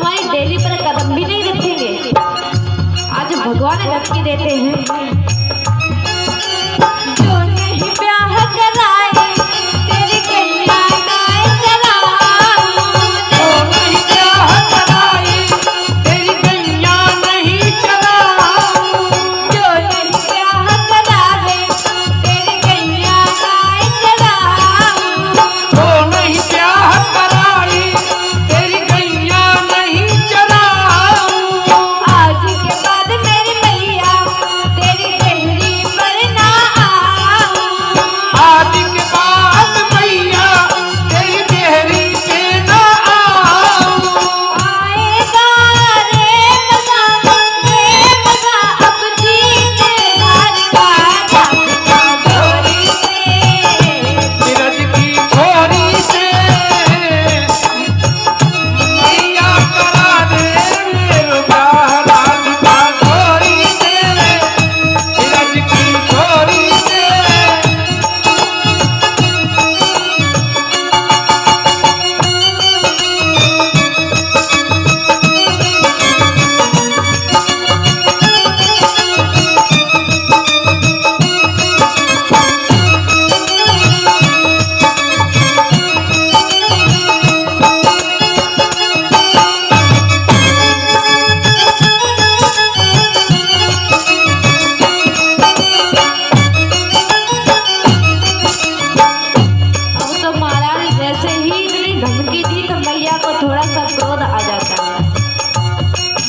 तुम्हारी डेली पर कदम भी नहीं रखेंगे। आज भगवान धमकी देते हैं, जो नहीं ब्याह कराए तेरी कन्या गाय चराऊं, जो नहीं ब्याह कराए तेरी कन्या नहीं चराऊं, जो नहीं ब्याह करावे तेरी कन्या गाय चराऊं, जो नहीं ब्याह कराए तेरी कन्या नहीं चराऊं। आज के बाद मेरी मैया तेरी देहरी पर ना आऊं, आज के बाद मैया तेरी देहरी पे ना आऊं। आएगा रे मजा अब जीने घर का जागता गोरी से, नीरज की छोरी से मैया करा दे मेरो ब्याह राधिका गोरी से, नीरज की छोरी से। अब तो महाराज जैसे ही इतनी धमकी दी तो मैया को थोड़ा सा क्रोध आ जाता है।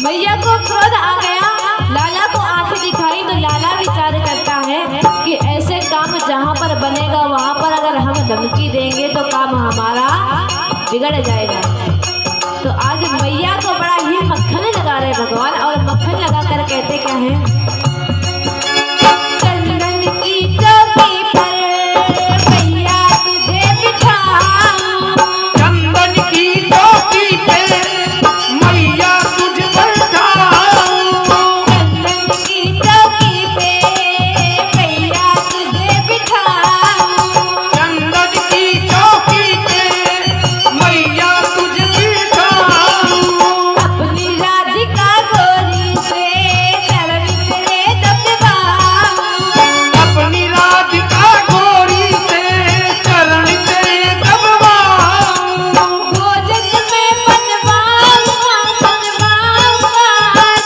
मैया को क्रोध आ गया, लाला को आंखें दिखाई तो लाला विचार करता है कि ऐसे काम जहाँ पर बनेगा वहाँ पर अगर हम धमकी देंगे तो काम हमारा बिगड़ जाएगा। तो आज मैया को बड़ा ही मक्खन लगा रहे भगवान, और मक्खन लगा कर कहते क्या है, चंदन की चौकी पर मैया तुझे बिठाऊं, चंदन की चौकी पे मैया तुझ बैठाऊं, चंदन की चौकी पे मैया तुझे बिठाऊं, चंदन की चौकी पे मैया तुझ बिठाऊं। अपनी राधिका गोरी से चरण तेरे दबवाऊं, अपनी राधिका गोरी से चरण तेरे दबवाऊं, भोजन में बनवाऊंगा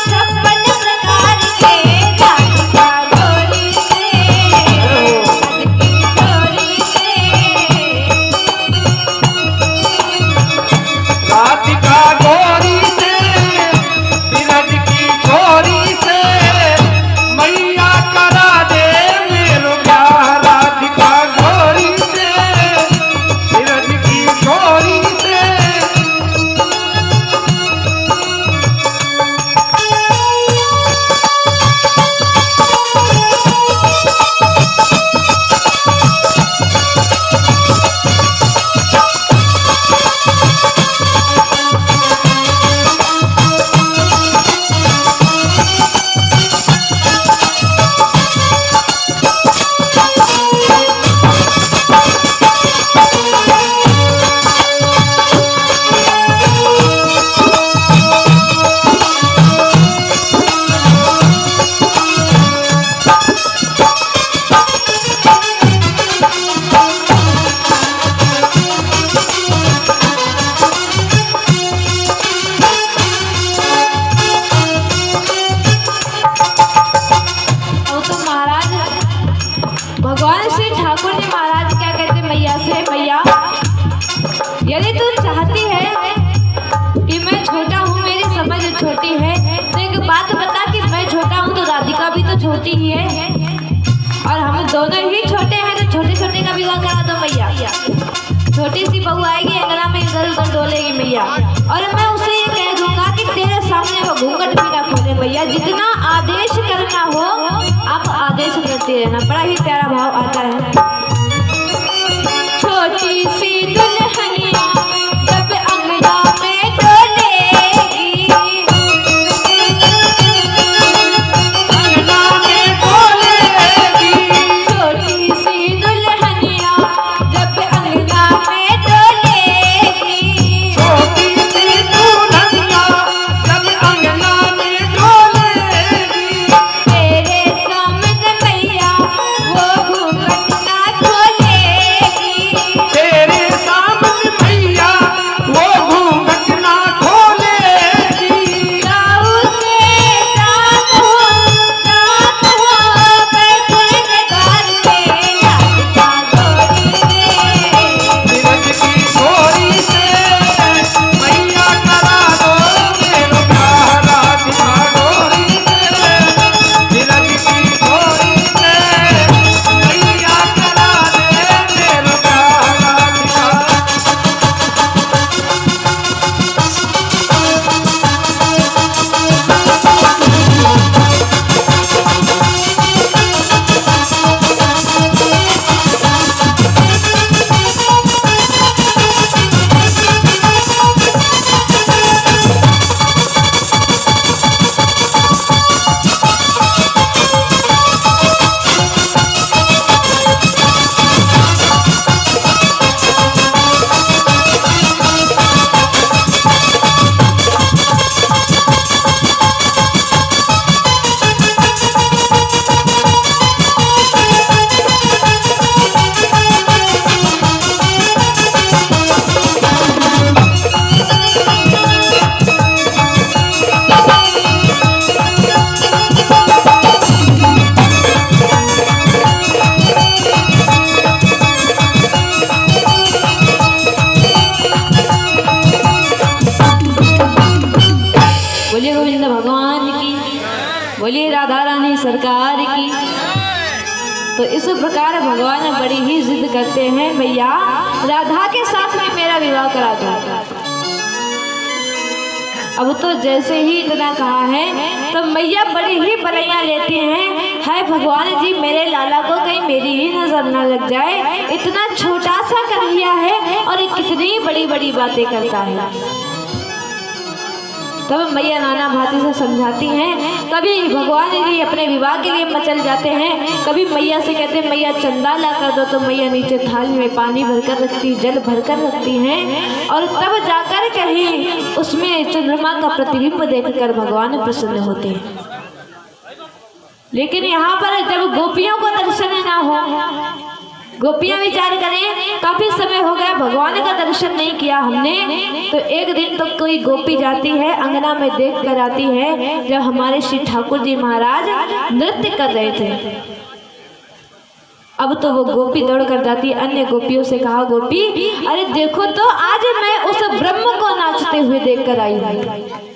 56 प्रकार के राधिका गोरी से, गोरी से। राधिका गोरी से, नीरज की छोरी से मैया करा दे मेरो ब्याह राधिका गोरी से, नीरज की छोरी से। अब तो महाराज भगवान श्री ठाकुर जी महाराज क्या कहते मैया से, मैया यदि तू चाहती है कि मैं छोटा हूँ, मेरी समझ छोटी है, तो एक बात बता कि मैं छोटा हूँ तो राधिका भी तो छोटी ही है, और हम दोनों ही छोटे हैं, तो छोटे छोटे का विवाह करा दो मैया। छोटी सी बहू आएगी अंगना में, इधर उधर डोलेगी मैया, और मैं उसे ये कह दूंगा कि तेरे सामने वो घूंघट भी ना खोले मैया, जितना आदेश करना हो आप आदेश करते रहना। बड़ा ही प्यारा भाव आता है, छोटी सी दुल्हनिया जब अंगना में डोलेगी, अंगना में बोलेगी, छोटी सी दुल्हनिया जब अंगना में डोलेगी, छोटी सी दुल्हनिया बोलिए गोविंद भगवान की, बोलिए राधा रानी सरकार की। तो इस प्रकार भगवान बड़ी ही जिद करते हैं, मैया राधा के साथ में मेरा विवाह करा दो। अब तो जैसे ही इतना कहा है तो मैया बड़ी ही बलैया लेती हैं, हाय भगवान जी मेरे लाला को कहीं मेरी ही नजर न लग जाए, इतना छोटा सा कन्हैया है और कितनी बड़ी बड़ी बातें करता है। तब मैया नाना भांति से समझाती हैं। कभी भगवान जी अपने विवाह के लिए मचल जाते हैं, कभी मैया से कहते हैं मैया चंदा ला कर दो, तो मैया नीचे थाली में पानी भरकर रखती, जल भरकर रखती हैं और तब जाकर कहीं उसमें चंद्रमा का प्रतिबिंब देखकर भगवान प्रसन्न होते हैं। लेकिन यहाँ पर जब गोपियों को दर्शन ना हो, गोपियां विचार करें काफी समय हो गया भगवान का दर्शन नहीं किया हमने, तो एक दिन तो कोई गोपी जाती है अंगना में देख कर आती है जब हमारे श्री ठाकुर जी महाराज नृत्य कर रहे थे। अब तो वो गोपी दौड़ कर जाती है, अन्य गोपियों से कहा गोपी अरे देखो तो आज मैं उस ब्रह्म को नाचते हुए देख कर आई हूँ।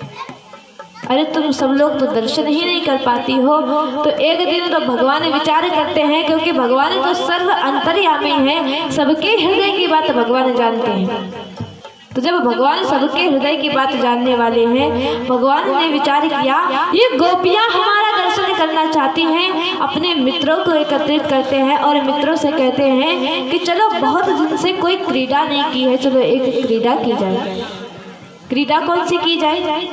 अरे तुम सब लोग तो दर्शन ही नहीं कर पाती हो। तो एक दिन तो भगवान विचार करते हैं, क्योंकि भगवान तो सर्व अंतर्यामी हैं, सबके हृदय की बात भगवान जानते हैं। तो जब भगवान सबके हृदय की बात जानने वाले हैं, भगवान ने विचार किया ये गोपियां हमारा दर्शन करना चाहती हैं, अपने मित्रों को एकत्रित करते हैं और मित्रों से कहते हैं कि चलो बहुत दिन से कोई क्रीड़ा नहीं की है, चलो एक क्रीड़ा की जाए। क्रीड़ा कौन सी की जाए?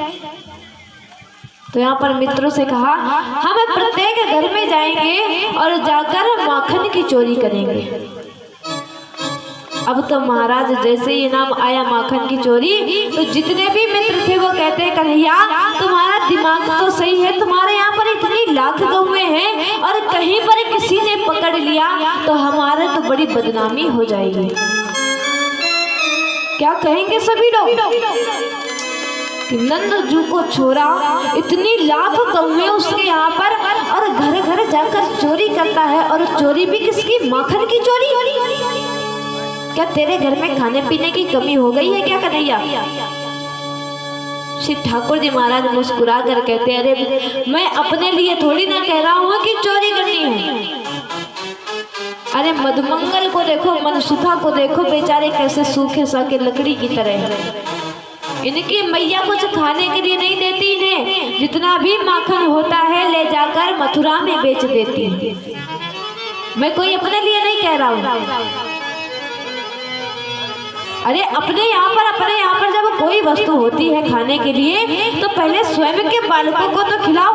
तो यहाँ पर मित्रों से कहा हम प्रत्येक घर में जाएंगे और जाकर माखन की चोरी करेंगे। अब तो महाराज जैसे ही नाम आया माखन की चोरी, तो जितने भी मित्र थे वो कहते हैं कन्हैया तुम्हारा दिमाग तो सही है, तुम्हारे यहाँ पर इतनी लाख गौएं हैं और कहीं पर किसी ने पकड़ लिया तो हमारे तो बड़ी बदनामी हो जाएगी। क्या कहेंगे सभी लोग कि नंदजू को छोरा इतनी लाख गौएं उसके यहाँ पर और घर घर जाकर चोरी करता है, और चोरी भी किसकी? माखन की चोरी। क्या तेरे घर में खाने पीने की कमी हो गई है क्या कन्हैया? श्री ठाकुर जी महाराज मुस्कुरा कर कहते अरे मैं अपने लिए थोड़ी ना कह रहा हूँ कि चोरी करनी है। अरे मधुमंगल को देखो, मनसुखा को देखो, बेचारे कैसे सूखे साके लकड़ी की तरह है। इनकी मैया कुछ खाने के लिए नहीं देती इन्हें, जितना भी माखन होता है ले जाकर मथुरा में बेच देती है। मैं कोई अपने लिए नहीं कह रहा हूँ। अरे अपने यहाँ पर जब कोई वस्तु होती है खाने के लिए तो पहले स्वयं के बालकों को तो खिलाओ।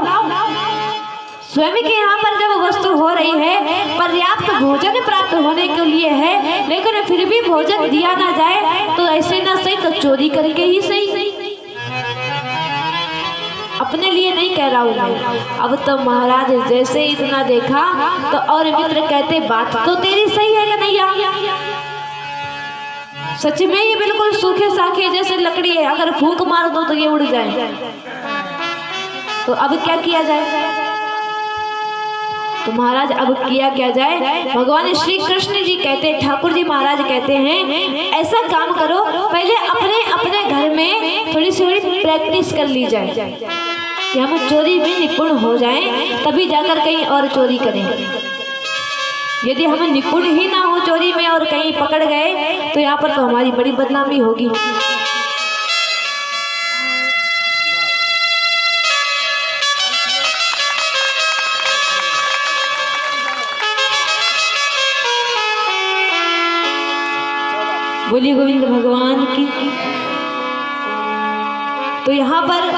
स्वयं के यहाँ पर जब वस्तु हो रही है, पर्याप्त भोजन प्राप्त होने के लिए है, लेकिन फिर भी भोजन दिया ना जाए तो ऐसे ना सही तो चोरी करके ही सही। अपने लिए नहीं कह रहा हूँ मैं। अब तो महाराज जैसे इतना देखा तो और मित्र कहते बात तो तेरी सही है कन्हैया, सच में ये बिल्कुल सूखे साखे जैसे लकड़ी है, अगर फूंक मार दो तो ये उड़ जाए। तो अब क्या किया जाए? तो महाराज अब किया क्या जाए? भगवान श्री कृष्ण जी कहते, ठाकुर जी महाराज कहते हैं ऐसा काम करो, पहले अपने अपने घर में थोड़ी सी प्रैक्टिस कर ली जाए कि हम चोरी में निपुण हो जाएं, तभी जाकर कहीं और चोरी करें। यदि हम निपुण ही ना हो चोरी में और कहीं पकड़ गए तो यहाँ पर तो हमारी बड़ी बदनामी होगी। बोलिए गोविंद भगवान की। तो यहाँ पर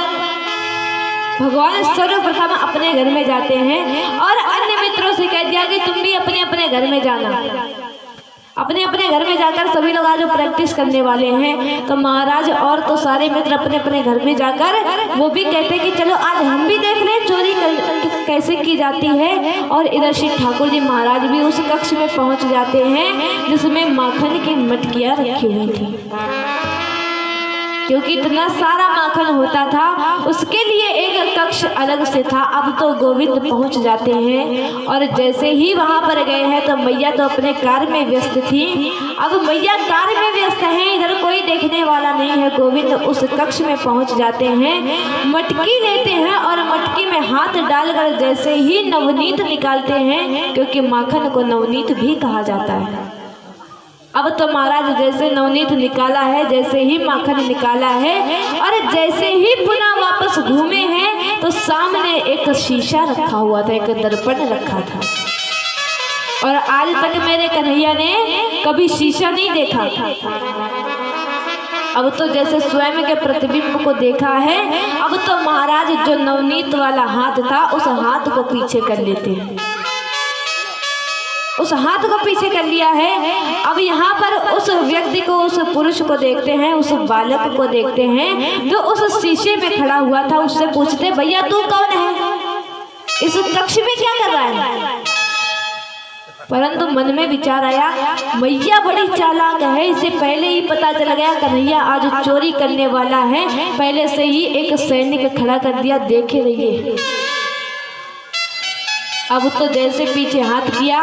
भगवान सर्वप्रथम अपने घर में जाते हैं और अन्य मित्रों से कह दिया कि तुम भी अपने अपने घर में जाना। अपने अपने घर में जाकर सभी लोग आज प्रैक्टिस करने वाले हैं। तो महाराज और तो सारे मित्र अपने अपने घर में जाकर वो भी कहते कि चलो आज हम भी देख लें चोरी कैसे की जाती है। और इधर श्री ठाकुर जी महाराज भी उस कक्ष में पहुंच जाते हैं जिसमें माखन की मटकियां रखी हुई थी। क्योंकि इतना सारा माखन होता था, उसके लिए एक कक्ष अलग से था। अब तो गोविंद पहुंच जाते हैं और जैसे ही वहां पर गए हैं तो मैया तो अपने कार्य में व्यस्त थी। अब मैया कार्य में व्यस्त हैं, इधर कोई देखने वाला नहीं है। गोविंद उस कक्ष में पहुंच जाते हैं, मटकी लेते हैं और मटकी में हाथ डालकर जैसे ही नवनीत निकालते हैं, क्योंकि माखन को नवनीत भी कहा जाता है। अब तो महाराज जैसे नवनीत निकाला है, जैसे ही माखन निकाला है और जैसे ही पुनः वापस घूमे हैं तो सामने एक शीशा रखा हुआ था, एक दर्पण रखा था। और आज तक मेरे कन्हैया ने कभी शीशा नहीं देखा। अब तो जैसे स्वयं के प्रतिबिंब को देखा है। अब तो महाराज जो नवनीत वाला हाथ था उस हाथ को पीछे कर लेते हैं, उस हाथ को पीछे कर लिया है। अब यहाँ पर उस व्यक्ति को, उस पुरुष को देखते हैं, उस बालक को देखते हैं जो उस शीशे में खड़ा हुआ था। उससे पूछते, भैया तू कौन है, इस कक्ष में क्या कर रहा है? परंतु मन में विचार आया, मैया बड़ी चालाक है, इसे पहले ही पता चल गया कन्हैया आज चोरी करने वाला है, पहले से ही एक सैनिक खड़ा कर दिया, देखे रहिए। अब तो जैसे पीछे हाथ किया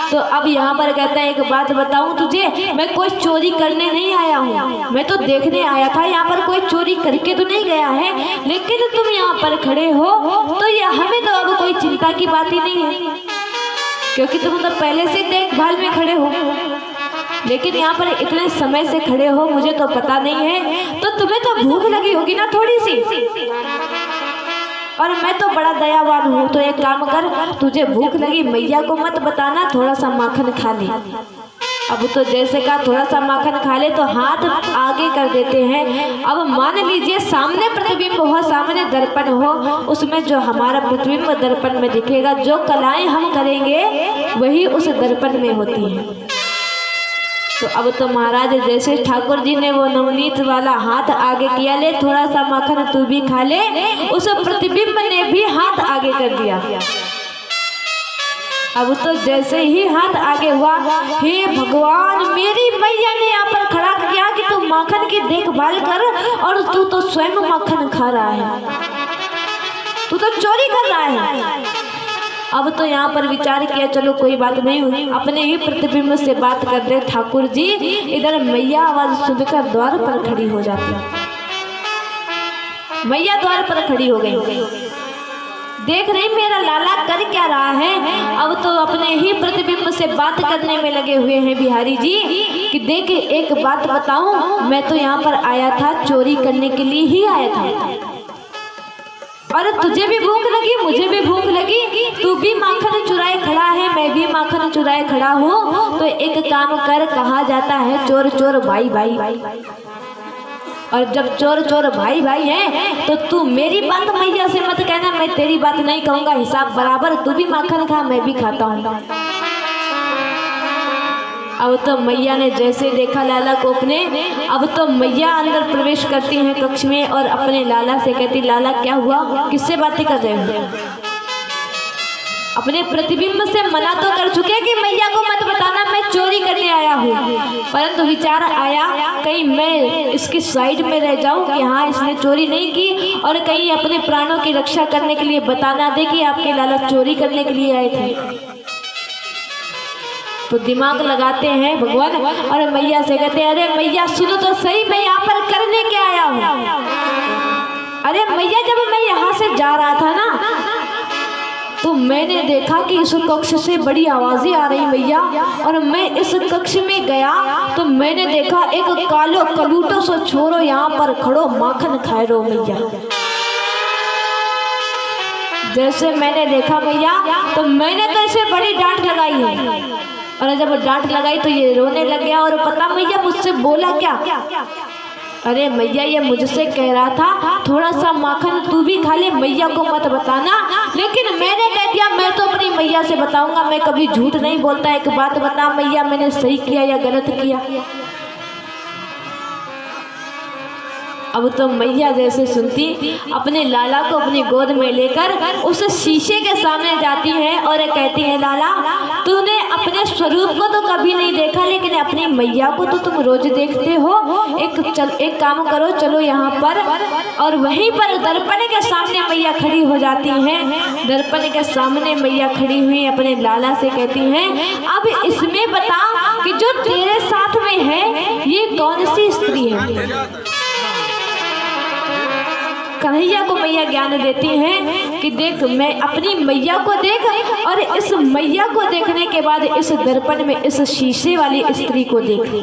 तो अब यहाँ पर कहता है, एक बात बताऊं तुझे, मैं कोई चोरी करने नहीं आया हूँ, मैं तो देखने आया था। यहाँ पर कोई चोरी करके तो नहीं गया है, लेकिन तुम यहाँ पर खड़े हो तो ये हमें तो अब कोई चिंता की बात ही नहीं है, क्योंकि तुम तो पहले से देखभाल में खड़े हो। लेकिन यहाँ पर इतने समय से खड़े हो, मुझे तो पता नहीं है, तो तुम्हें तो भूख लगी होगी ना थोड़ी सी, और मैं तो बड़ा दयावान हूँ, तो एक काम कर, तुझे भूख लगी मैया को मत बताना, थोड़ा सा माखन खा ले। अब तो जैसे कहा थोड़ा सा माखन खा ले तो हाथ आगे कर देते हैं। अब मान लीजिए सामने प्रतिबिंब हो, सामने दर्पण हो, उसमें जो हमारा प्रतिबिंब दर्पण में दिखेगा, जो कलाएं हम करेंगे वही उस दर्पण में होती हैं। तो अब तो महाराज जैसे ठाकुर जी ने वो नवनीत वाला हाथ आगे किया, ले थोड़ा सा माखन तू भी खा ले, उस प्रतिबिंब ने भी हाथ आगे कर दिया। अब तो जैसे ही हाथ आगे हुआ, हे भगवान, मेरी मैया ने यहाँ पर खड़ा किया कि तू माखन की देखभाल कर और तू तो स्वयं माखन खा रहा है, तू तो चोरी कर रहा है। अब तो यहाँ पर विचार किया, चलो कोई बात नहीं हुई, अपने ही प्रतिबिंब से बात कर दे ठाकुर जी। इधर मैया आवाज सुनकर द्वार पर खड़ी हो जाती, मैया द्वार पर खड़ी हो गई, देख रही मेरा लाला कर क्या रहा है। अब तो अपने ही प्रतिबिंब से बात करने में लगे हुए हैं बिहारी जी कि देख एक बात बताऊं, मैं तो यहाँ पर आया था चोरी करने के लिए ही आया था, और तुझे भी भूख लगी, मुझे भी भूख लगी, तू भी माखन चुराए खड़ा है, मैं भी माखन चुराए खड़ा हूँ, तो एक काम कर, कहा जाता है चोर चोर भाई भाई, और जब चोर चोर भाई भाई है तो तू मेरी बात मैया से मत कहना, मैं तेरी बात नहीं कहूँगा, हिसाब बराबर, तू भी माखन खा, मैं भी खाता हूँ। अब तो मैया ने जैसे देखा लाला को अपने, अब तो मैया अंदर प्रवेश करती हैं कक्ष में और अपने लाला से कहती, लाला क्या हुआ, किससे बातें कर रहे हो? अपने प्रतिबिंब से मना तो कर चुके कि मैया को मत बताना मैं चोरी करने आया हूँ, परंतु विचार आया कहीं मैं इसकी साइड में रह जाऊं कि हाँ इसने चोरी नहीं की, और कहीं अपने प्राणों की रक्षा करने के लिए बता ना दे कि आपके लाला चोरी करने के लिए आए थे। तो दिमाग लगाते हैं भगवान और मैया से कहते हैं, अरे मैया सुनो तो सही, मैं यहाँ पर करने क्या आया हूँ? अरे मैया, जब मैं यहाँ से जा रहा था ना तो मैंने देखा कि इस कक्ष से बड़ी आवाजें आ रही मैया, और मैं इस कक्ष में गया तो मैंने देखा एक कालो कलूटो सो छोरो यहाँ पर खड़ो माखन खाए रो मैया। जैसे मैंने देखा मैया तो मैंने तो इसे बड़ी डांट लगाई है, और जब डांट लगाई तो ये रोने लग गया, और पता मैया मुझसे बोला क्या? अरे मैया ये मुझसे कह रहा था थोड़ा सा माखन तू भी खा ले, मैया को मत बताना, लेकिन मैंने कह दिया मैं तो अपनी मैया से बताऊंगा, मैं कभी झूठ नहीं बोलता, एक बात बता मैया, मैंने सही किया या गलत किया? अब तो मैया जैसे सुनती अपने लाला को अपनी गोद में लेकर उस शीशे के सामने जाती है और कहती है, लाला तूने अपने स्वरूप को तो कभी नहीं देखा, लेकिन अपनी मैया को तो तुम रोज देखते हो। एक काम करो, चलो यहाँ पर। और वहीं पर दर्पण के सामने मैया खड़ी हो जाती हैं। दर्पण के सामने मैया खड़ी हुई अपने लाला से कहती हैं, अब इसमें बता कि जो तेरे साथ में है ये कौन सी स्त्री है। कन्हैया को मैया ज्ञान देती हैं कि देख, मैं अपनी मैया को देख, और इस मैया को देखने के बाद इस दर्पण में इस शीशे वाली स्त्री को देख,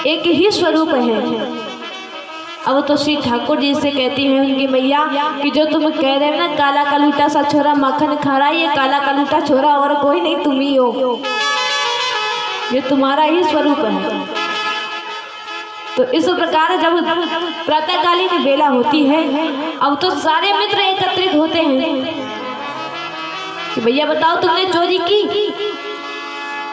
एक ही स्वरूप है। अब तो श्री ठाकुर जी से कहती हैं उनकी मैया कि जो तुम कह रहे हो ना, काला कलूटा सा छोरा माखन खा रहा, ये काला कलूटा छोरा और कोई नहीं, तुम ही हो, ये तुम्हारा ही स्वरूप है। तो इस प्रकार जब प्रातःकालीन बेला होती है, अब तो सारे मित्र एकत्रित होते हैं कि भैया बताओ, तुमने चोरी की,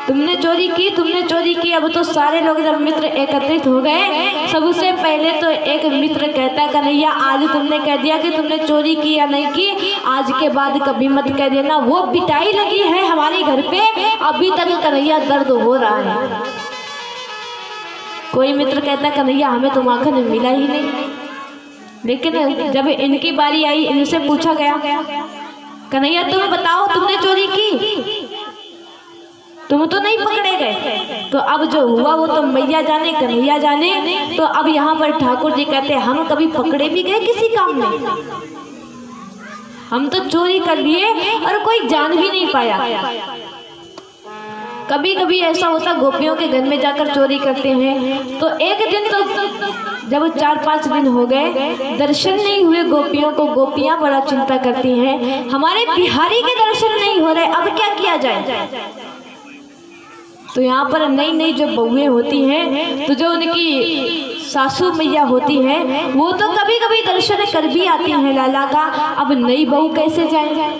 तुमने चोरी की, तुमने चोरी की। अब तो सारे लोग जब मित्र एकत्रित हो गए, सबसे पहले तो एक मित्र कहता है, कन्हैया आज तुमने कह दिया कि तुमने चोरी की या नहीं की, आज के बाद कभी मत कह देना। वो पिटाई लगी है हमारे घर पे, अभी तक कन्हैया दर्द हो रहा है। कोई मित्र कहता है, कन्हैया हमें तो माखन मिला ही नहीं। लेकिन जब इनकी बारी आई, इनसे पूछा गया, कन्हैया तुम्हें बताओ तुमने चोरी की, तुम तो नहीं पकड़े गए। तो अब जो हुआ वो तो मैया जाने, कन्हैया जाने। तो अब यहाँ पर ठाकुर जी कहते हैं, हम कभी पकड़े भी गए किसी काम में? हम तो चोरी कर लिए और कोई जान भी नहीं पाया। कभी कभी ऐसा होता, गोपियों के घर में जाकर चोरी करते हैं। तो एक दिन तो जब 4-5 दिन हो गए, दर्शन नहीं हुए गोपियों को, गोपियां बड़ा चिंता करती हैं, हमारे बिहारी के दर्शन नहीं हो रहे, अब क्या किया जाए। तो यहाँ पर नई नई जो बहुएं होती हैं, तो जो उनकी सासू मैया होती है, वो तो कभी कभी दर्शन कर भी आती हैं लाला का। अब नई बहू कैसे जाए?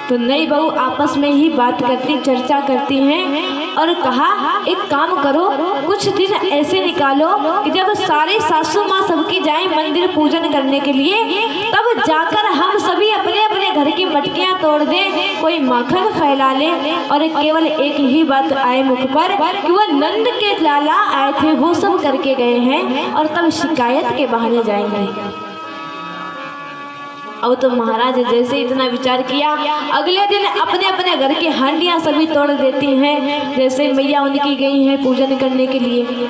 तो नई बहू आपस में ही बात करती, चर्चा करती हैं और कहा, एक काम करो, कुछ दिन ऐसे निकालो कि जब सारे सासू माँ सबकी जाएं मंदिर पूजन करने के लिए, तब जाकर हम सभी अपने अपने घर की मटकियाँ तोड़ दें, कोई माखन फैला ले, और केवल एक ही बात आए मुख पर कि वह नंद के लाला आए थे, वो सब करके गए हैं, और तब शिकायत के बहाने जाएंगे। अब तो महाराज जैसे इतना विचार किया, अगले दिन अपने अपने घर की हांडियां सभी तोड़ देती हैं। जैसे मैया उनकी गई हैं पूजन करने के लिए,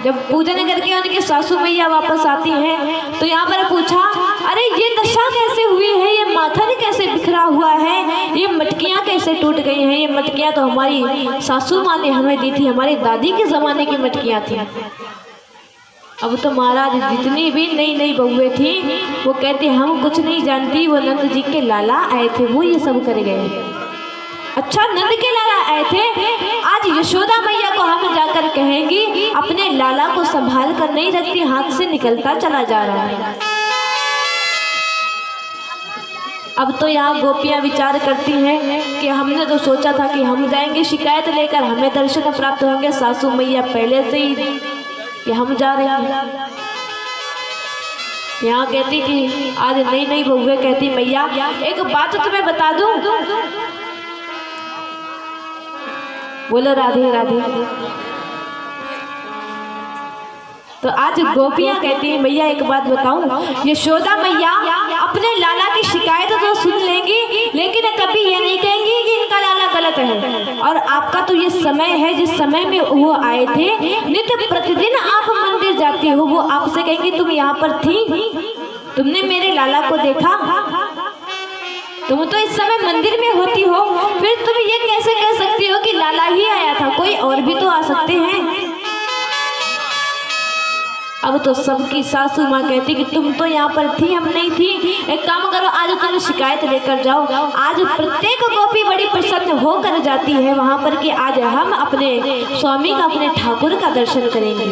जब पूजन करके उनके सासू मैया वापस आती हैं, तो यहाँ पर पूछा, अरे ये दशा कैसे हुई है, ये माखन कैसे बिखरा हुआ है, ये मटकियाँ कैसे टूट गई हैं? ये मटकियाँ तो हमारी सासू माँ ने हमें दी थी, हमारी दादी के ज़माने की मटकियाँ थी। अब तो महाराज जितनी भी नई नई बहुएं थी, वो कहती हम कुछ नहीं जानती, वो नंद जी के लाला आए थे, वो ये सब कर गए। अच्छा, नंद के लाला आए थे, आज यशोदा मैया को हम जाकर कहेंगी अपने लाला को संभाल कर नहीं रखती, हाथ से निकलता चला जा रहा है। अब तो यहाँ गोपियाँ विचार करती हैं कि हमने तो सोचा था कि हम जाएंगे शिकायत लेकर, हमें दर्शन प्राप्त होंगे, सासू मैया पहले से ही कि हम जा रहे हैं। यहाँ कहती कि आज नई नई बहुएं कहती, मैया एक बात तुम्हें बता दूं। बोलो राधे राधे। तो आज गोपियाँ कहती हैं, मैया एक बात बताऊं, यशोदा मैया अपने लाला की शिकायत तो सुन लेंगी, लेकिन कभी ये नहीं कहेंगी कि इनका लाला गलत है। और आपका तो ये समय है जिस समय में वो आए थे, नित्य प्रतिदिन आप मंदिर जाती हो, वो आपसे कहेंगी तुम यहाँ पर थी, तुमने मेरे लाला को देखा, तुम तो इस समय मंदिर में होती हो, फिर तुम ये कैसे कह सकती हो कि लाला ही आया था, कोई और भी तो आ सकते हैं। अब तो सबकी सासू माँ कहती कि तुम तो यहाँ पर थी, हम नहीं थी, एक काम करो, आज तुम शिकायत लेकर जाओ। आज प्रत्येक गोपी बड़ी प्रसन्न होकर जाती है वहाँ पर कि आज हम अपने स्वामी का, अपने ठाकुर का दर्शन करेंगे।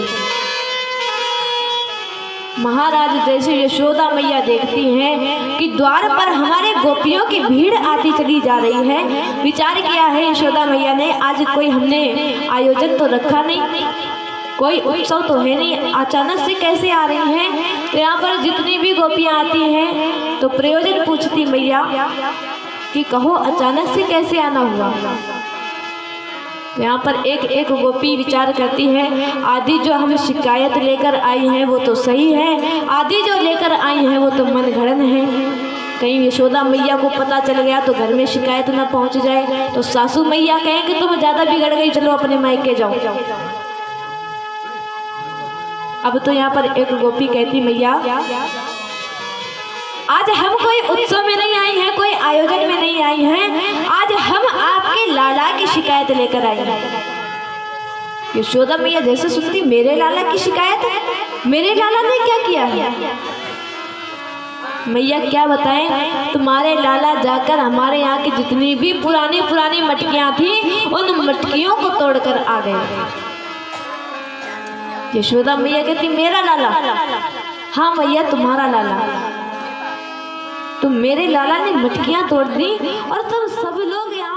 महाराज जैसे यशोदा मैया देखती हैं कि द्वार पर हमारे गोपियों की भीड़ आती चली जा रही है, विचार किया है यशोदा मैया ने, आज कोई हमने आयोजन तो रखा नहीं, कोई उत्सव तो है नहीं, अचानक से कैसे आ रही हैं। तो यहाँ पर जितनी भी गोपियाँ आती हैं तो प्रयोजन पूछती मैया कि कहो अचानक से कैसे आना हुआ। यहाँ पर एक एक गोपी विचार करती है, आदि जो हमें शिकायत लेकर आई हैं वो तो सही है, आदि जो लेकर आई हैं वो तो मनगढ़ंत है। कहीं यशोदा मैया को पता चल गया तो घर में शिकायत न पहुंच जाए, तो सासू मैया कहें कि तुम ज्यादा बिगड़ गई, चलो अपने मायके जाओ। अब तो यहाँ पर एक गोपी कहती मैया आज हम कोई उत्सव में नहीं आई हैं, कोई आयोजन में नहीं आई हैं, आज हम आपके लाला की शिकायत लेकर आई हैं। यशोदा मैया जैसे सुनती मेरे लाला की शिकायत, मेरे लाला ने क्या किया है? मैया क्या बताएं, तुम्हारे लाला जाकर हमारे यहाँ की जितनी भी पुरानी पुरानी मटकियां थी उन मटकियों को तोड़कर आ गए। यशोदा मैया कहती मेरा लाला? हाँ मैया तुम्हारा लाला। तो मेरे लाला ने मटकियां तोड़ दी और तुम सब लोग यहाँ